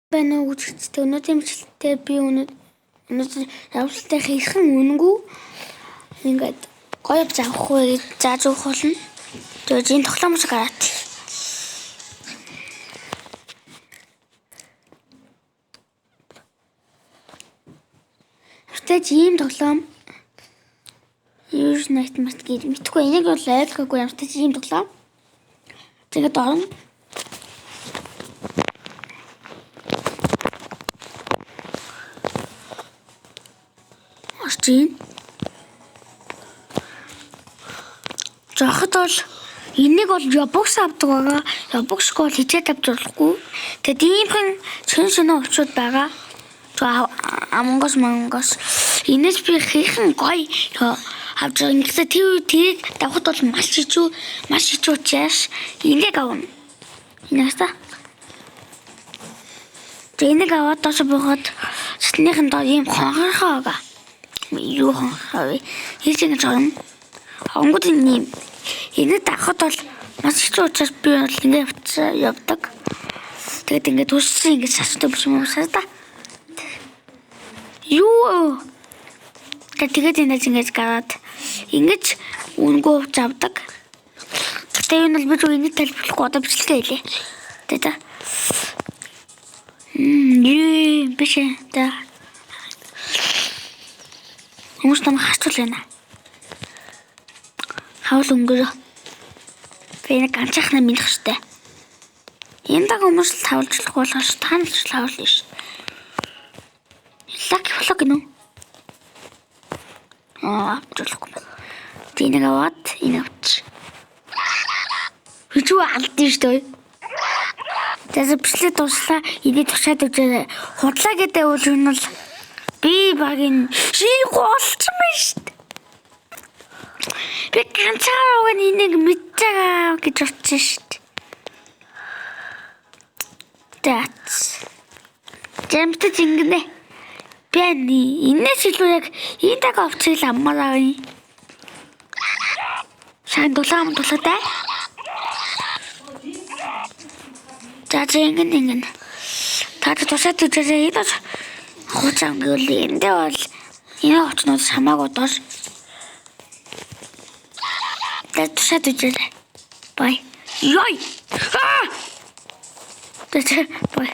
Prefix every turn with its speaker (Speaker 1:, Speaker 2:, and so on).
Speaker 1: Байна уу гэж өнөөдрийн бичлэгтээ би өнөөдөр явуултаа хийхэн үнэгүй ингээд гоё заах уу гэж зааж өгөх болно. Тэгээд энэ тоглоомоос гараад. Тэгээд ийм тоглоом Use Night Must гэж мэдхгүй энийг бол ойлгоогүй юм. Тэгээд ийм тоглоом. Тэгээд орно. Жохот бол энийг бол Robux авдаг байгаа. Robux бол хичээд авч болохгүй. Тэгээд иймхэн шинэ очууд байгаа. Амонгос энэс би хийхэн гоё авч байгаа. Ингээд тэрийг давхад бол маш хичүү учраас энийг авна. Инээсээ. Энийг аваад тоош боход сэтнийхэн доо ийм хонхорхоо байгаа. Юу хонхоо. Хийж ингэж орно. Онгод энэ давхад бол маш хичүү учраас би бол ингэ явдаг. Тэгээд ингэ төссөн ингэ сасдаг биш юм уу та? Юу? Тэгээд энэ ингэж гараад ингэж үнгөө завдаг. Гэтэ энэ бол би энэ тайлбарлахгүй одоо бичлэгээ хэлээ. Тэгээд биш та. Хүмүүс намайг хачвал байна. Хаул өнгөрөө. Би нэг ганцхан минь хэвчтэй. Энэ даг хүмүүс тавлжлах болохоос таанч хаул биш. Лак гинөө. Авчлахгүй. Тинэг аваад энэ авч. Хүчүү алдсан шүү дээ. Тэгээд бичлэг дуслаа. Энийг тушаад үзээ. Худлаа гэдэг үл нь бол би багийн шийг олцсон шүү дээ. Би ганцаараа энийг мэдчихэе гэж бодсон шүү дээ. That's. Жамтаж ингэнэ. Би энэс илүү яг энэ даг овцол аммаараа. Сайн дулаатай. За ингэн. Таад тусаад үзээ энэ хуцаан гэл эндээ бол энэ очнод хамаагүй доош. Тэгээд тусаад үзээ. Бай. Йой. Бай.